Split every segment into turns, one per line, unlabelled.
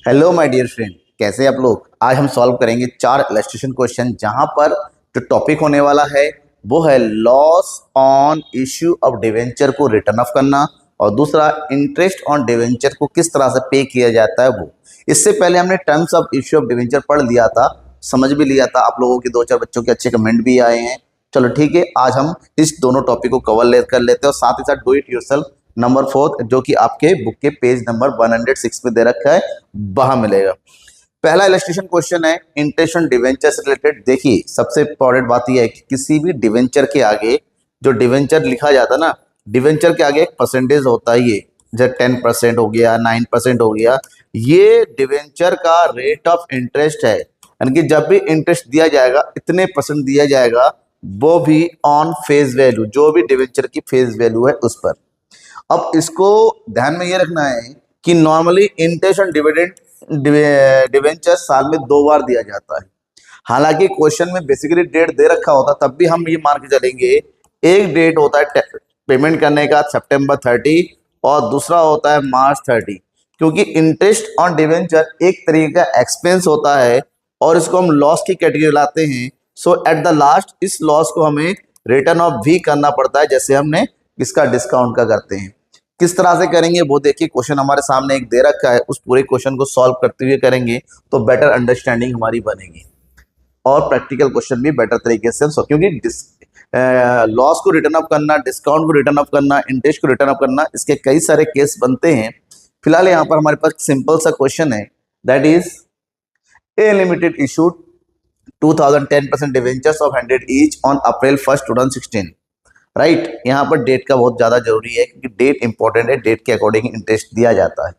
Hello my dear friend, कैसे हैं आप लोग। आज हम सॉल्व करेंगे 4 इलस्ट्रेशन क्वेश्चन, जहां पर जो टॉपिक होने वाला है वो है loss on issue of debenture को रिटर्न ऑफ करना, और दूसरा इंटरेस्ट ऑन डिवेंचर को किस तरह से पे किया जाता है वो। इससे पहले हमने terms of issue of debenture पढ़ लिया था, समझ भी लिया था। आप लोगों के 2-4 बच्चों के अच्छे कमेंट भी आए हैं। चलो ठीक है, आज हम इस दोनों टॉपिक को कवर कर लेते हैं, और साथ ही साथ डू इट योरसेल्फ नंबर 4 जो कि आपके बुक के पेज नंबर 106 पे दे रखा है, वहां मिलेगा। पहला इलस्ट्रेशन क्वेश्चन है इंटरेस्ट ऑन डिवेंचर से रिलेटेड। देखिए, सबसे इंपॉर्टेंट बात यह है कि किसी भी डिवेंचर के आगे जो डिवेंचर लिखा जाता है ना, डिवेंचर के आगे एक परसेंटेज होता है। ये जैसे 10% हो गया, 9% हो गया, ये डिवेंचर का रेट ऑफ इंटरेस्ट है। यानी कि जब भी इंटरेस्ट दिया जाएगा इतने परसेंट दिया जाएगा, वो भी ऑन फेस वैल्यू, जो भी डिवेंचर की फेस वैल्यू है उस पर। अब इसको ध्यान में ये रखना है कि नॉर्मली इंटरेस्ट ऑन डिवेंचर साल में 2 बार दिया जाता है। हालांकि क्वेश्चन में बेसिकली डेट दे रखा होता, तब भी हम ये मान के चलेंगे एक डेट होता है पेमेंट करने का सितंबर 30, और दूसरा होता है मार्च 30। क्योंकि इंटरेस्ट ऑन डिवेंचर एक तरीके का एक्सपेंस होता है और इसको हम लॉस की कैटेगरी लाते हैं। सो एट द लास्ट इस लॉस को हमें रिटर्न ऑफ भी करना पड़ता है, जैसे हमने इसका डिस्काउंट का करते हैं। किस तरह से करेंगे वो देखिए, क्वेश्चन हमारे सामने एक दे रखा है, उस पूरे क्वेश्चन को सॉल्व करते हुए करेंगे तो बेटर अंडरस्टैंडिंग हमारी बनेगी, और प्रैक्टिकल क्वेश्चन भी बेटर तरीके से क्योंकि लॉस को रिटर्न अप करना, डिस्काउंट को रिटर्न अप करना, इंटरेस्ट को रिटर्न अप करना, इसके कई सारे केस बनते हैं। फिलहाल यहाँ पर हमारे पास सिंपल सा क्वेश्चन है, that is a limited issued 2010% debentures of 100 each on April 1, 2016। Right, यहाँ पर डेट का बहुत ज्यादा जरूरी है क्योंकि डेट इंपॉर्टेंट है, डेट के अकॉर्डिंग इंटरेस्ट दिया जाता है।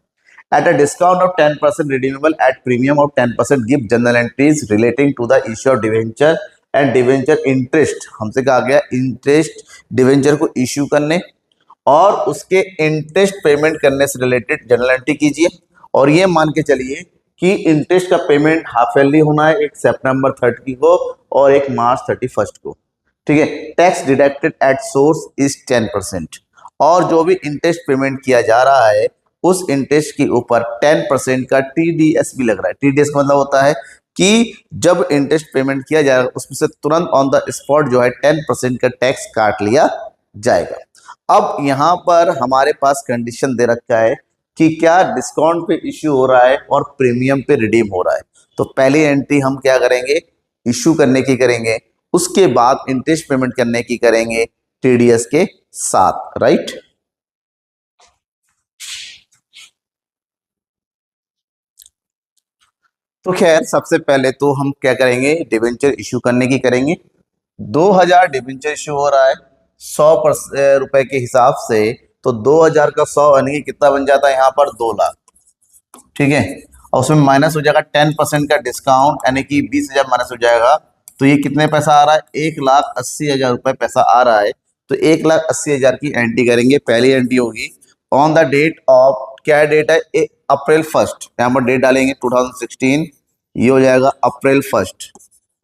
At a discount of 10% redeemable at premium of 10%, give general entries relating to the issue of debenture and debenture interest. हमसे कहा गया इंटरेस्ट डिवेंचर को इश्यू करने और उसके इंटरेस्ट पेमेंट करने से रिलेटेड जनरल एंट्री कीजिए, और ये मान के चलिए कि इंटरेस्ट का पेमेंट हाफ ईयरली होना है, एक सितंबर 30 को और एक मार्च 31 को। ठीक है, tax deducted at source is 10%, और जो भी इंटरेस्ट पेमेंट किया जा रहा है उस इंटरेस्ट के ऊपर 10% का टीडीएस भी लग रहा है। टीडीएस का मतलब होता है कि जब इंटरेस्ट पेमेंट किया जाएगा उसमें से तुरंत ऑन द स्पॉट जो है 10% का टैक्स काट लिया जाएगा। अब यहाँ पर हमारे पास कंडीशन दे रखा है कि क्या डिस्काउंट पे इश्यू हो रहा है और प्रीमियम पे रिडीम हो रहा है। तो पहली एंट्री हम क्या करेंगे, इश्यू करने की करेंगे, उसके बाद इंटरेस्ट पेमेंट करने की करेंगे टीडीएस के साथ। राइट, तो खैर सबसे पहले तो हम क्या करेंगे, डिवेंचर इश्यू करने की करेंगे। 2000 डिवेंचर इश्यू हो रहा है 100 रुपए के हिसाब से, तो 2000 का 100 यानी कि कितना बन जाता है यहाँ पर 2 लाख। ठीक है, और उसमें माइनस हो जाएगा 10% का डिस्काउंट, यानी कि 20,000 माइनस हो जाएगा। तो ये कितने पैसा आ रहा है, 1,80,000 रुपए पैसा आ रहा है। तो 1,80,000 की एंट्री करेंगे। पहली एंट्री होगी ऑन द डेट ऑफ, क्या डेट है, अप्रैल 1, यहाँ पर डेट डालेंगे 2016, ये हो जाएगा अप्रैल 1।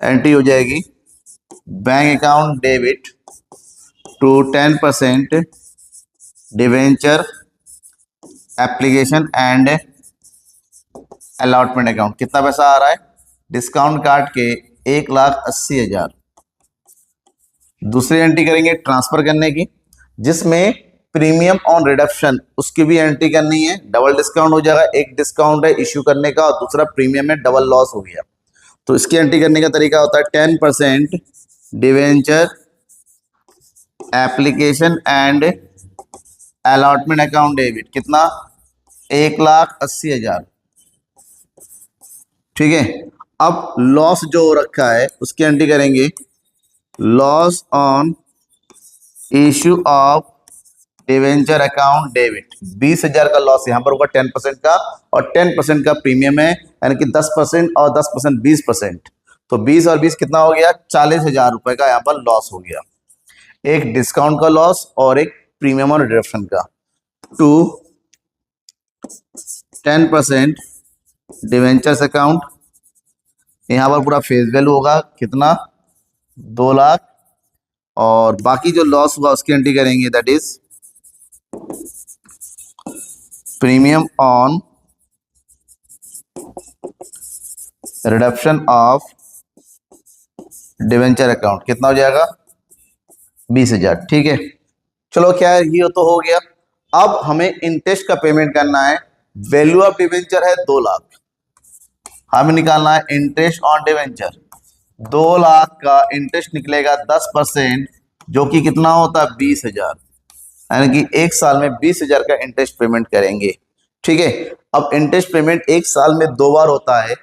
एंट्री हो जाएगी bank account debit to 10% debenture application and allotment account. कितना पैसा आ रहा है, डिस्काउंट काट के 1,80,000। दूसरी एंट्री करेंगे ट्रांसफर करने की, जिसमें प्रीमियम ऑन रिडक्शन उसकी भी एंट्री करनी है। डबल डिस्काउंट हो जाएगा, एक डिस्काउंट है इश्यू करने का और दूसरा प्रीमियम है, डबल लॉस हो गया। तो इसकी एंट्री करने का तरीका होता है 10% debenture application and allotment account debit. कितना, 1,80,000। ठीक है, अब लॉस जो रखा है उसकी एंट्री करेंगे, loss on issue of debenture account debit. 20,000 का लॉस यहाँ पर होगा 10% का, और 10% का प्रीमियम है, यानी कि 10% और 10% 20%। तो 20 और 20 कितना हो गया, 40,000 रुपए का यहाँ पर लॉस हो गया। एक डिस्काउंट का लॉस और एक प्रीमियम और रिडक्शन का। टू 10% डिवेंचर्स अकाउंट, यहाँ पर पूरा फेस वैल्यू होगा कितना, 2 लाख, और बाकी जो लॉस हुआ उसकी एंट्री करेंगे, that is premium on reduction of debenture account कितना हो जाएगा 20,000। ठीक है, चलो क्या है, ये तो हो गया। अब हमें इंटरेस्ट का पेमेंट करना है। वैल्यू ऑफ डिवेंचर है 2 लाख, हमें निकालना है इंटरेस्ट ऑन डिवेंचर। 2 लाख का इंटरेस्ट निकलेगा 10%, जो कि कितना होता है 20,000, यानी कि एक साल में 20,000 का इंटरेस्ट पेमेंट करेंगे। ठीक है, अब इंटरेस्ट पेमेंट एक साल में 2 बार होता है।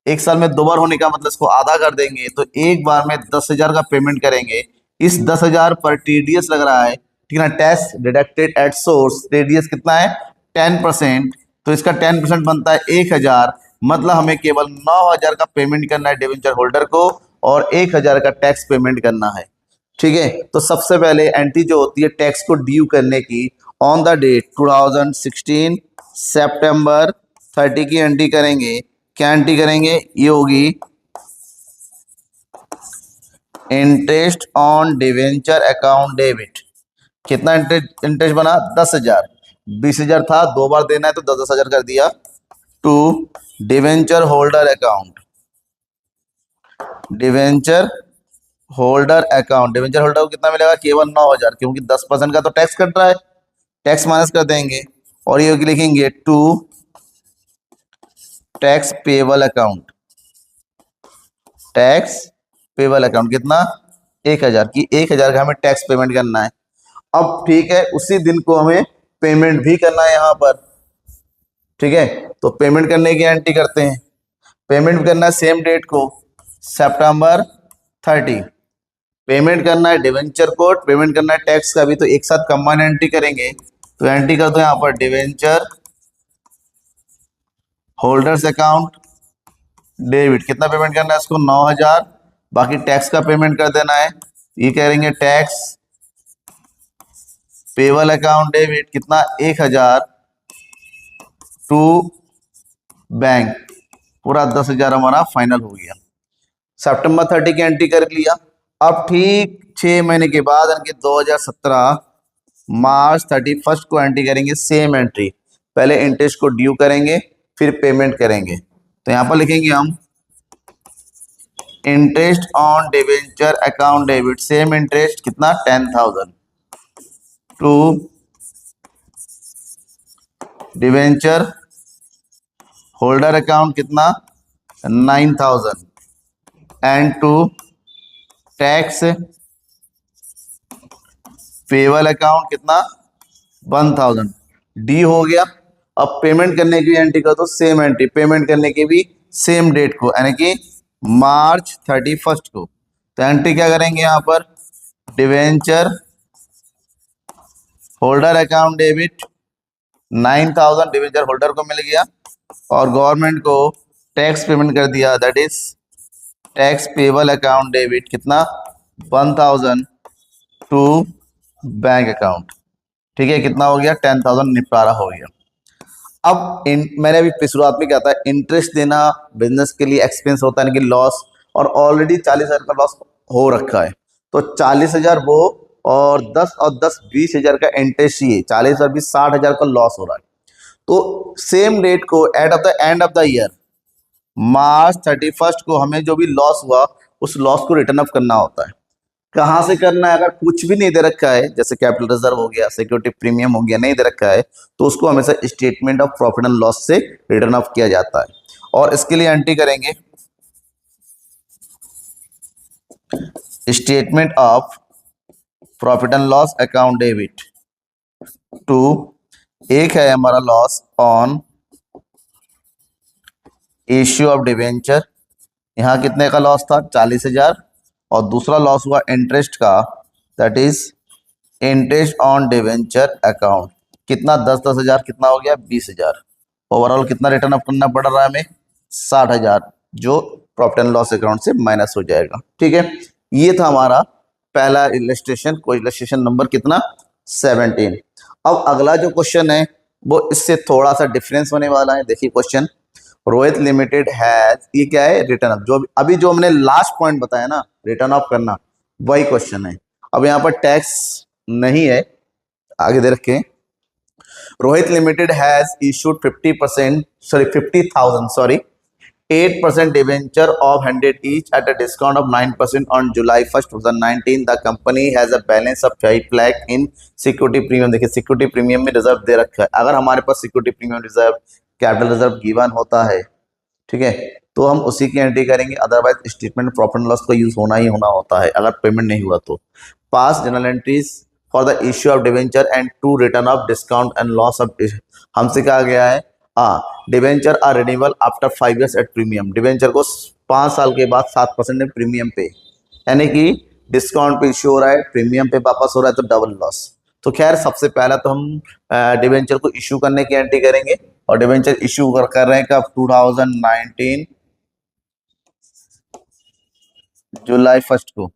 एक साल में 2 बार होने का मतलब इसको आधा कर देंगे, तो एक बार में 10,000 का पेमेंट करेंगे। इस 10,000 पर टीडीएस लग रहा है, ठीक है ना, tax deducted at source, TDS कितना है 10%, तो इसका 10% बनता है 1,000। मतलब हमें केवल 9,000 का पेमेंट करना है डिवेंचर होल्डर को, और 1,000 का टैक्स पेमेंट करना है। ठीक है, तो सबसे पहले एंट्री जो होती है टैक्स को ड्यू करने की, ऑन द डेट 2016 सितंबर 30 की एंट्री करेंगे। क्या एंट्री करेंगे, ये होगी interest on debenture account debit. कितना इंटरेस्ट बना 10,000, 20,000 था, 2 बार देना है तो 10,000 कर दिया। To debenture holder account, debenture holder account, debenture holder को कितना मिलेगा केवल 9,000, क्योंकि 10% का तो टैक्स कट रहा है, टैक्स माइनस कर देंगे। और ये लिखेंगे to tax payable account, tax payable account कितना 1,000 की 1,000 का हमें टैक्स पेमेंट करना है। अब ठीक है, उसी दिन को हमें पेमेंट भी करना है यहाँ पर। ठीक है, तो पेमेंट करने की एंट्री करते हैं। पेमेंट करना है सेम डेट को, सितंबर 30। पेमेंट करना है डिवेंचर को, पेमेंट करना है टैक्स का भी, तो एक साथ कंबाइन एंट्री करेंगे। तो एंट्री कर दो यहाँ पर डिवेंचर होल्डर्स अकाउंट डेबिट, कितना पेमेंट करना है इसको 9,000, बाकी टैक्स का पेमेंट कर देना है। ये करेंगे टैक्स पेबल अकाउंट डेबिट कितना 1,000 टू बैंक, पूरा 10,000 हमारा फाइनल हो गया। सितंबर 30 की एंट्री कर लिया। अब ठीक 6 महीने के बाद यानी कि 2017 मार्च 31 को एंट्री करेंगे, सेम एंट्री। पहले इंटरेस्ट को ड्यू करेंगे, फिर पेमेंट करेंगे। तो यहाँ पर लिखेंगे हम interest on debenture account debit, same interest कितना 10,000 टू डिवेंचर होल्डर अकाउंट कितना 9,000 and to tax payable account कितना 1,000। डी हो गया। अब पेमेंट करने की एंट्री कर दो, सेम एंट्री, पेमेंट करने की भी सेम डेट को, यानी कि मार्च 31 को। तो एंट्री क्या करेंगे यहाँ पर debenture holder account debit 9,000 debenture holder को मिल गया, और गवर्नमेंट को टैक्स पेमेंट कर दिया, that is tax payable account debit कितना 1,000 टू बैंक अकाउंट। ठीक है, कितना हो गया 10,000, निपटारा हो गया। अब मैंने अभी शुरुआत में क्या था, इंटरेस्ट देना बिजनेस के लिए एक्सपेंस होता है, यानी कि लॉस, और ऑलरेडी 40,000 का लॉस हो रखा है, तो 40,000 वो, और 10 और 10 20,000 का इंटरेस्ट, ये 40 और 20 60,000 का लॉस हो रहा है। तो सेम डेट को at of the end of the year March 31 को हमें जो भी लॉस हुआ उस लॉस को रिटर्न अप करना होता है। कहाँ से करना है, अगर कुछ भी नहीं दे रखा है, जैसे कैपिटल रिजर्व हो गया, सिक्योरिटी प्रीमियम हो गया, नहीं दे रखा है, तो उसको हमेशा statement of profit and loss से रिटर्न ऑफ किया जाता है। और इसके लिए एंट्री करेंगे statement of profit and loss account debit to, एक है हमारा loss on issue of debenture, यहाँ कितने का लॉस था 40,000, और दूसरा लॉस हुआ इंटरेस्ट का, that is interest on debenture account कितना 10,000, कितना हो गया 20,000। ओवरऑल कितना रिटर्न अप करना पड़ रहा है हमें 60,000, जो प्रॉफिट एंड लॉस अकाउंट से माइनस हो जाएगा। ठीक है, ये था हमारा पहला इलस्ट्रेशन, को इलस्ट्रेशन नंबर कितना 17। अब अगला जो क्वेश्चन है वो इससे थोड़ा सा डिफरेंस होने वाला है। देखिए क्वेश्चन, रोहित लिमिटेड हैज, ये क्या है रिटर्न ऑफ, जो अभी जो हमने लास्ट पॉइंट बताया ना रिटर्न ऑफ करना, वही क्वेश्चन है। अब यहाँ पर टैक्स नहीं है, आगे दे रखें, Rohit limited has issued 50,000 sorry 8% debenture of 100 each at a discount of 9% on July 1st 2019. The company has a balance of 5 lakh in security premium. देखिए सिक्योरिटी प्रीमियम में रिजर्व दे रखा है। अगर हमारे पास security premium reserve, capital reserve given होता है, ठीक है, तो हम उसी की एंट्री करेंगे। Otherwise statement profit and loss का यूज होना ही होना होता है अगर पेमेंट नहीं हुआ तो। Pass journal entries for the issue of debenture and to written off discount and loss of, हमसे कहा गया है debenture are renewable after 5 years at premium. डिवेंचर को 5 साल के बाद 7% में प्रीमियम पे, यानी कि डिस्काउंट पे इश्यू हो रहा है, प्रीमियम पे वापस हो रहा है, तो डबल लॉस। तो खैर सबसे पहला तो हम डिवेंचर को इश्यू करने की एंट्री करेंगे, और डिवेंचर इश्यू कर रहे हैं कब, 2019 जुलाई 1 को।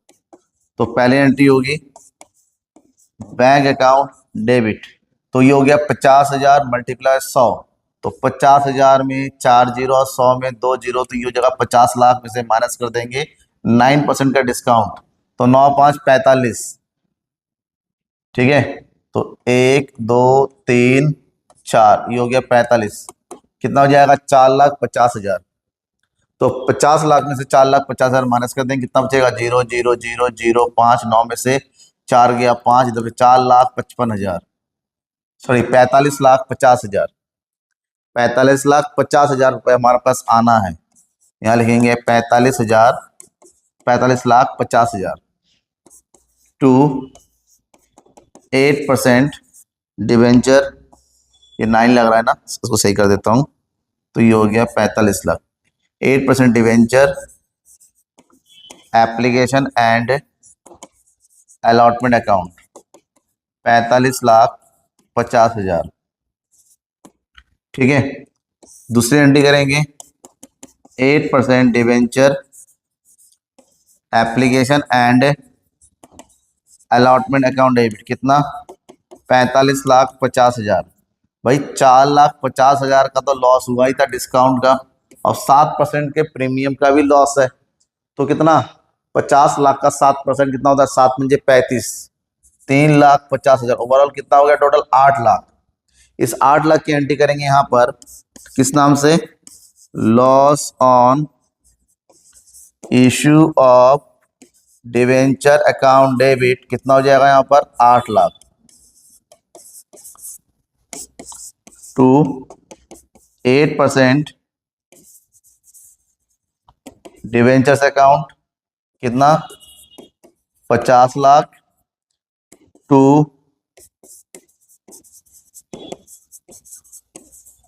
तो पहली एंट्री होगी बैंक अकाउंट डेबिट, तो ये हो गया 50,000 मल्टीप्लाई 100, तो 50,000 में 4 जीरो और 100 में 2 जीरो, तो ये हो जाएगा 50 लाख में से माइनस कर देंगे 9% का डिस्काउंट, तो 9 5 45, ठीक है, तो 1 2 3 4, ये हो गया 45, कितना हो जाएगा 4,50,000। तो 50 लाख में से 4,50,000 माइनस कर देंगे, कितना बचेगा 0 0 0 0 5, 9 में से 4 गया 5, इधर 4,55,000, सॉरी 45,50,000, 45,50,000 रुपये हमारे पास आना है। यहाँ लिखेंगे 45,50,000 टू 8% डिवेंचर, ये 9 लग रहा है ना, इसको सही कर देता हूँ, तो ये हो गया 45 lakh. 8% debenture application and allotment account 45,50,000, ठीक है। दूसरी एंट्री करेंगे 8% debenture application and allotment account debit, कितना 45,50,000। भाई 4,50,000 का तो लॉस हुआ ही था डिस्काउंट का, और 7% के प्रीमियम का भी लॉस है, तो कितना 50 लाख का 7% कितना होता है, 7 मुझे 35, 3,50,000, ओवरऑल कितना हो गया टोटल 8 लाख। इस 8 लाख की एंट्री करेंगे यहाँ पर किस नाम से, loss on issue of debenture account debit, कितना हो जाएगा यहाँ पर 8 लाख टू 8% डिवेंचर्स अकाउंट, कितना 50 lakh to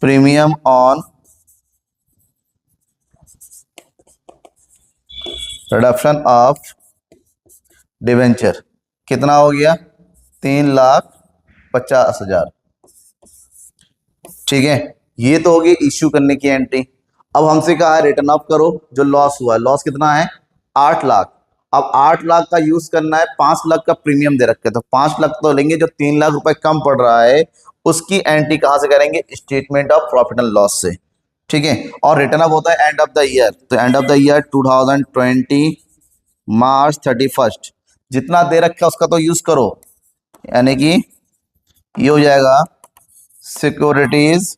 premium on reduction of debenture, कितना हो गया 3,50,000, ठीक है। ये तो होगी इश्यू करने की एंट्री। अब हमसे कहा है रिटर्न ऑफ करो जो लॉस हुआ है, लॉस कितना है 8 लाख। अब 8 लाख का यूज करना है, 5 लाख का प्रीमियम दे रखे, तो 5 लाख तो लेंगे, जो 3 लाख रुपए कम पड़ रहा है उसकी एंट्री कहां से करेंगे, statement of profit and loss से, ठीक है। और रिटर्न ऑफ होता है एंड ऑफ द ईयर, तो एंड ऑफ द ईयर 2020 मार्च 31, जितना दे रखा है उसका तो यूज करो, यानी कि ये हो जाएगा securities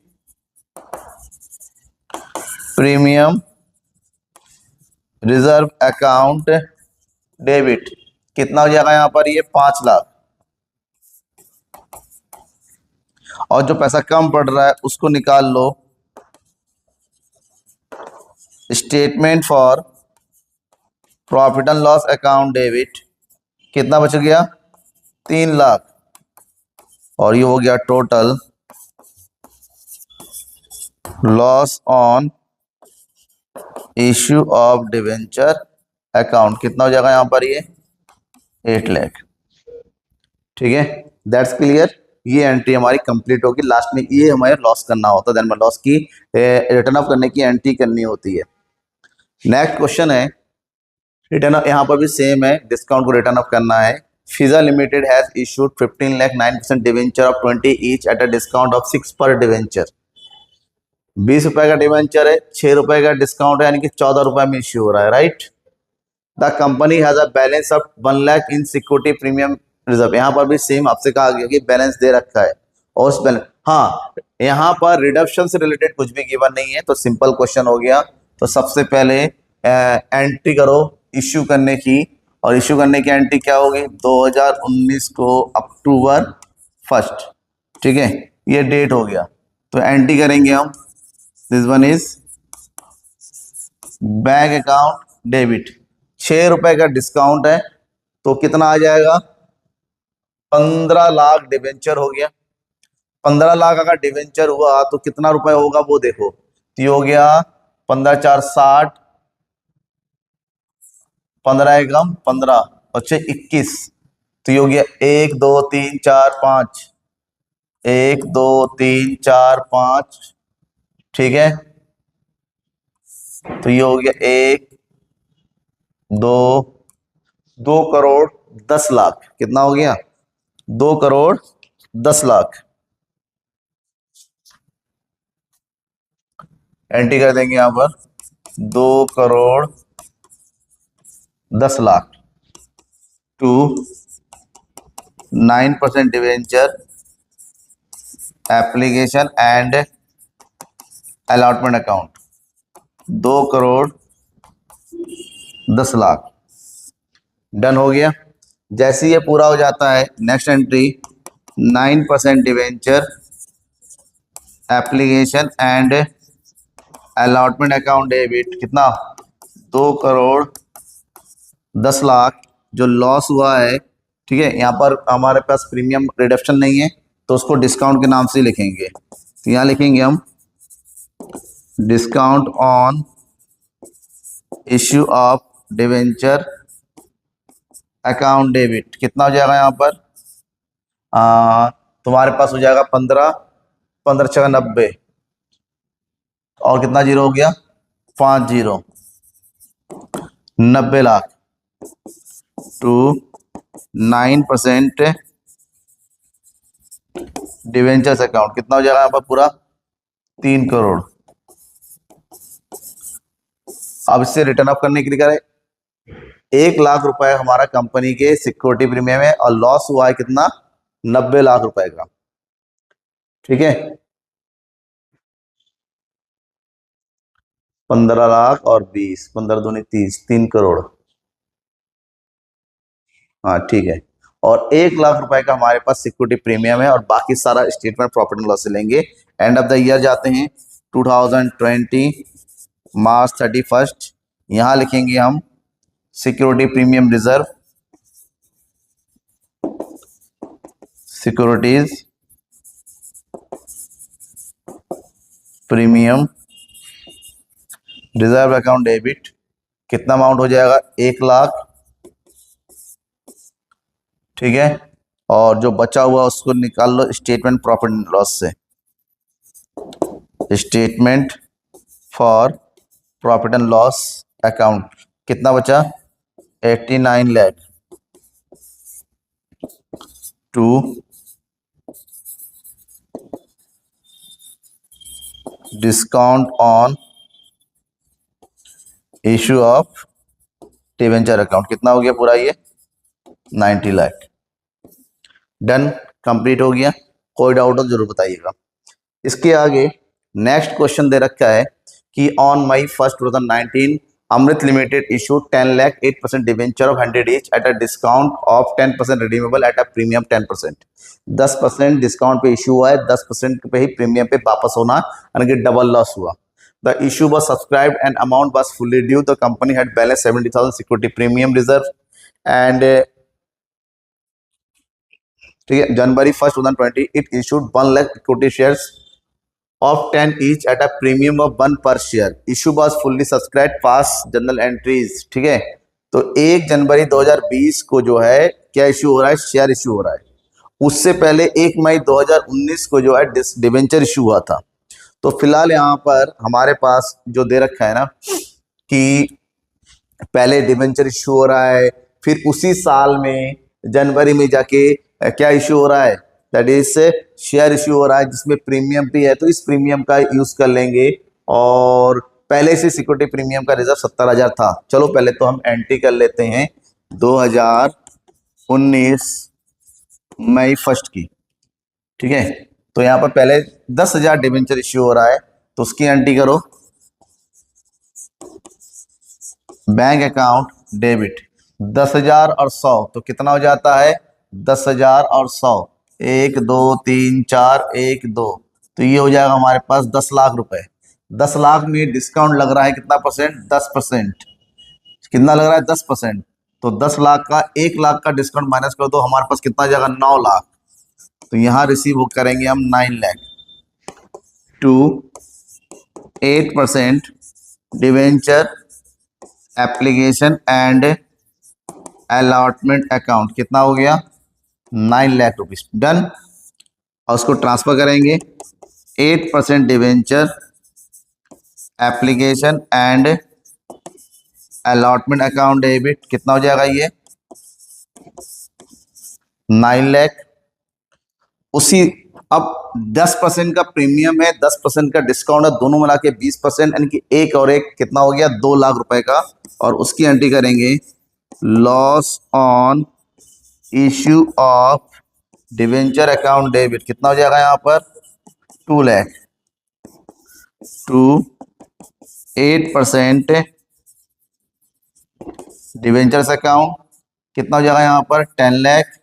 premium reserve account debit, कितना हो जाएगा यहां पर, ये 5 लाख, और जो पैसा कम पड़ रहा है उसको निकाल लो, statement for profit and loss account debit, कितना बच गया 3 लाख, और ये हो गया total loss on issue of debenture account, कितना हो जाएगा यहां पर, ये 8 लाख, ठीक है। That's clear. ये एंट्री हमारी कंप्लीट होगी। लास्ट में ये हमारे लॉस करना होता है, देन में लॉस की रिटर्न ऑफ करने की एंट्री करनी होती है। नेक्स्ट क्वेश्चन है, रिटर्न ऑफ, यहाँ पर भी सेम है, डिस्काउंट को रिटर्न ऑफ करना है। Fiza limited has issued 15 lakh 9% debenture of 20 each at a discount of 6 per debenture. 20 रुपए का डिवेंचर है, 6 रुपए का डिस्काउंट है, यानी कि 14 रुपए में इश्यू हो रहा है, right. The company has a balance of 1 lakh in security premium reserve. यहाँ पर भी सेम आपसे कहा गया कि बैलेंस दे रखा है, और उस बैलेंस, हाँ यहाँ पर रिडक्शन से रिलेटेड कुछ भी गिवन नहीं है, तो सिंपल क्वेश्चन हो गया, तो सबसे पहले एंट्री करो इश्यू करने की, और इश्यू करने की एंट्री क्या होगी, 2019 को अक्टूबर 1, ठीक है, ये डेट हो गया। तो एंट्री करेंगे हम, this one is bank account debit, 6 रुपए का डिस्काउंट है, तो कितना आ जाएगा, 15 लाख डिवेंचर हो गया। 15 लाख अगर डिवेंचर हुआ तो कितना रुपए होगा वो देखो, तो ये हो गया 15×4 = 60, 15 × 15 अच्छे 21, तो ये हो गया 1 2 3 4 5, 1 2 3 4 5, ठीक है, तो ये हो गया 1 2 2 करोड़ 10 लाख, कितना हो गया, 2 करोड़ 10 लाख। एंट्री कर देंगे यहां पर 2 crore 10 lakh to 9% debenture application and allotment account, 2 crore 10 lakh done हो गया। जैसे ये पूरा हो जाता है, next entry 9% debenture application and allotment account debit, कितना, 2 करोड़ 10 लाख जो लॉस हुआ है, ठीक है, यहाँ पर हमारे पास प्रीमियम रिडक्शन नहीं है तो उसको डिस्काउंट के नाम से लिखेंगे, तो यहाँ लिखेंगे हम discount on issue of debenture account debit, कितना हो जाएगा यहाँ पर, तुम्हारे पास हो जाएगा 15, 15×6 = 90, और कितना जीरो हो गया, 5 zero, 90 lakh to 9% debentures account, कितना हो जाएगा यहाँ पर पूरा, 3 करोड़। अब इससे रिटर्न ऑफ करने के लिए करें, 1 लाख रुपए हमारा कंपनी के सिक्योरिटी प्रीमियम है और लॉस हुआ है कितना, 90 लाख रुपए का, ठीक है, 15 लाख और 20, 15 दूनी 30, 3 करोड़, हाँ ठीक है, और 1 लाख रुपए का हमारे पास सिक्योरिटी प्रीमियम है और बाकी सारा स्टेटमेंट प्रॉफिट एंड लॉस से लेंगे। एंड ऑफ द ईयर जाते हैं 2020 मार्च 31, यहां लिखेंगे हम security premium reserve, securities premium reserve account debit, कितना अमाउंट हो जाएगा, 1 लाख, ठीक है, और जो बचा हुआ उसको निकाल लो स्टेटमेंट प्रॉफिट एंड लॉस से, statement for profit and loss account, कितना बचा, 89 lakh to discount on issue of debenture account, कितना हो गया पूरा ये, 90 लाख डन, कंप्लीट हो गया। कोई डाउट हो तो जरूर बताइएगा। इसके आगे नेक्स्ट क्वेश्चन दे रखा है कि on May 1 2019 Amrit limited issue 10 lakh 8% debenture of 100 each at a discount of 10% redeemable at a premium 10%, 10% discount पे इशू हुआ है, 10% पे ही प्रीमियम पे वापस होना, यानी कि डबल लॉस हुआ। The issue was subscribed and amount was fully due. The company had balance 70,000 security premium reserve and ठीक है, January 1 2020 it issued 1 lakh equity shares of 10 each at a premium of 1 per share. Issue was fully subscribed, past journal entries, ठीक है। तो 1 जनवरी 2020 को जो है क्या issue हो रहा है, शेयर इशू हो रहा है। उससे पहले 1 मई 2019 को जो है डिवेंचर इशू हुआ था। तो फिलहाल यहाँ पर हमारे पास जो दे रखा है ना कि पहले डिवेंचर इशू हो रहा है, फिर उसी साल में जनवरी में जाके क्या इशू हो रहा है, दैट इज शेयर इशू हो रहा है जिसमें प्रीमियम भी है, तो इस प्रीमियम का यूज कर लेंगे। और पहले से सिक्योरिटी प्रीमियम का रिजर्व 70,000 था। चलो पहले तो हम एंट्री कर लेते हैं 2019 मई 1 की, ठीक है। तो यहाँ पर पहले 10,000 डिवेंचर इश्यू हो रहा है तो उसकी एंट्री करो, बैंक अकाउंट डेबिट 10,000 और 100 तो कितना हो जाता है 10,000 और 100 1 2 3 4 1 2 तो ये हो जाएगा हमारे पास 10 लाख रुपए। 10 लाख में डिस्काउंट लग रहा है कितना परसेंट 10%। कितना लग रहा है 10%। तो 10 लाख का 1 लाख का डिस्काउंट माइनस कर दो हमारे पास कितना जाएगा 9 लाख। तो यहाँ रिसीव करेंगे हम 9 lakh to 8% debenture application and allotment account कितना हो गया 9 लाख रुपीज डन। और उसको ट्रांसफर करेंगे 8% debenture application and allotment account debit कितना हो जाएगा ये 9 लाख। उसी अब 10% का प्रीमियम है 10% का डिस्काउंट है दोनों मिला के 20% यानी कि एक और एक कितना हो गया 2 लाख रुपए का। और उसकी एंट्री करेंगे loss on issue of debenture account debit कितना हो जाएगा यहाँ पर 2 लाख टू 8% डिवेंचर्स अकाउंट कितना हो जाएगा यहाँ पर 10 लाख।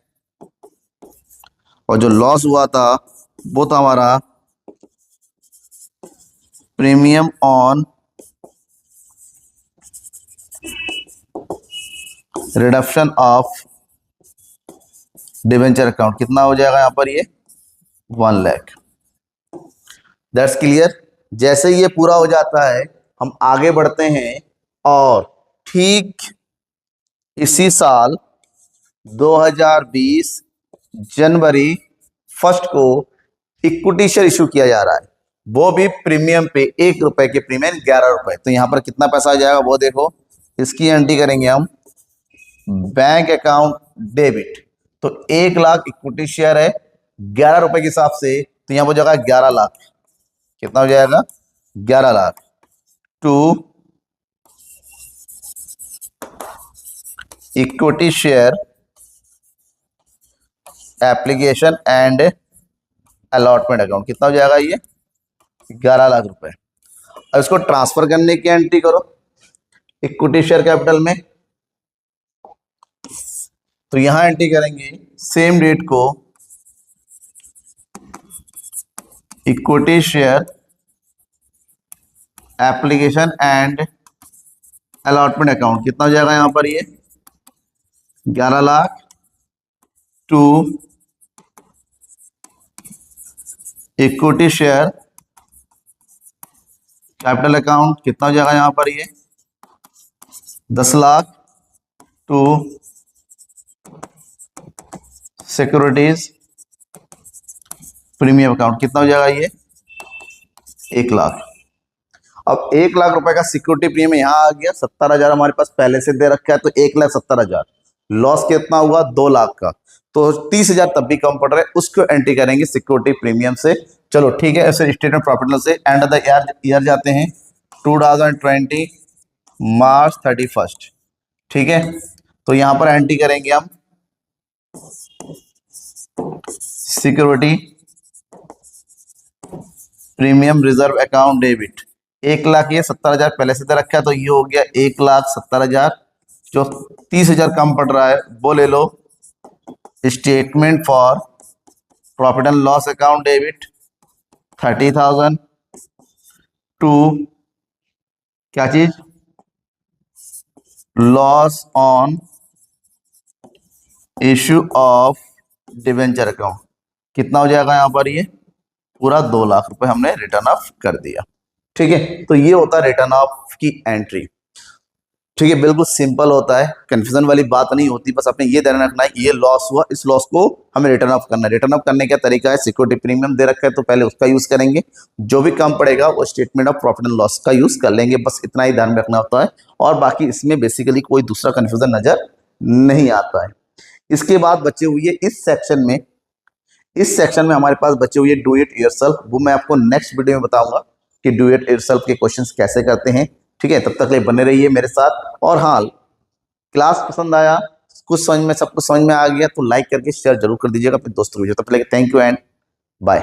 और जो लॉस हुआ था वो था हमारा premium on reduction of debenture account कितना हो जाएगा यहाँ पर ये 1 लाख। That's clear. जैसे ये पूरा हो जाता है हम आगे बढ़ते हैं और ठीक इसी साल 2020 जनवरी 1 को इक्विटी शेयर इशू किया जा रहा है वो भी प्रीमियम पे 1 रुपए के प्रीमियम 11 रुपए। तो यहां पर कितना पैसा आ जाएगा वो देखो। इसकी एंट्री करेंगे हम बैंक अकाउंट डेबिट तो 1 लाख इक्विटी शेयर है 11 रुपए के हिसाब से तो यहां पर हो जाएगा 11 लाख। कितना हो जाएगा 11 lakh to equity share application and allotment account कितना हो जाएगा ये 11 लाख रुपए। अब इसको ट्रांसफर करने की एंट्री करो इक्विटी शेयर कैपिटल में। तो यहां एंट्री करेंगे सेम डेट को equity share application and allotment account कितना हो जाएगा यहां पर ये 11 lakh to equity share capital account कितना हो जाएगा यहां पर ये 10 lakh to securities premium account कितना हो जाएगा ये 1 लाख। अब 1 लाख रुपए का सिक्योरिटी प्रीमियम यहां आ गया 70,000 हमारे पास पहले से दे रखा है तो 1,70,000 लॉस कितना हुआ 2 लाख का तो 30,000 तब भी कम पड़ रहा है उसको एंट्री करेंगे सिक्योरिटी प्रीमियम से। चलो ठीक है ऐसे स्टेटमेंट प्रॉफिट से एंड ऑफ द ईयर जाते हैं 2020 मार्च 31। ठीक है तो यहां पर एंट्री करेंगे हम security premium reserve account debit 1 lakh ये 70,000 पहले से दे रखा है तो ये हो गया 1,70,000 जो 30,000 कम पड़ रहा है वो ले लो statement for profit and loss account debit 30,000 to क्या चीज loss on issue of debenture account कितना हो जाएगा यहां पर ये पूरा 2 लाख रुपए हमने रिटर्न ऑफ कर दिया। ठीक है तो ये होता है रिटर्न ऑफ की एंट्री। ठीक है बिल्कुल सिंपल होता है कंफ्यूजन वाली बात नहीं होती बस आपने ये ध्यान रखना है कि ये लॉस हुआ इस लॉस को हमें रिटर्न ऑफ करना है। रिटर्न ऑफ करने का तरीका है सिक्योरिटी प्रीमियम दे रखा है तो पहले उसका यूज करेंगे जो भी कम पड़ेगा वो statement of profit and loss का यूज कर लेंगे बस इतना ही ध्यान में रखना होता है और बाकी इसमें बेसिकली कोई दूसरा कंफ्यूजन नजर नहीं आता है। इसके बाद बचे हुई है इस सेक्शन में हमारे पास बचे हुए डू इट योरसेल्फ वो मैं आपको नेक्स्ट वीडियो में बताऊंगा कि डू इट योरसेल्फ के क्वेश्चंस कैसे करते हैं। ठीक है तब तक ले बने रहिए मेरे साथ और हाँ क्लास पसंद आया कुछ समझ में सब कुछ समझ में आ गया तो लाइक करके शेयर जरूर कर दीजिएगा अपने दोस्तों को। तब तक थैंक यू एंड बाय।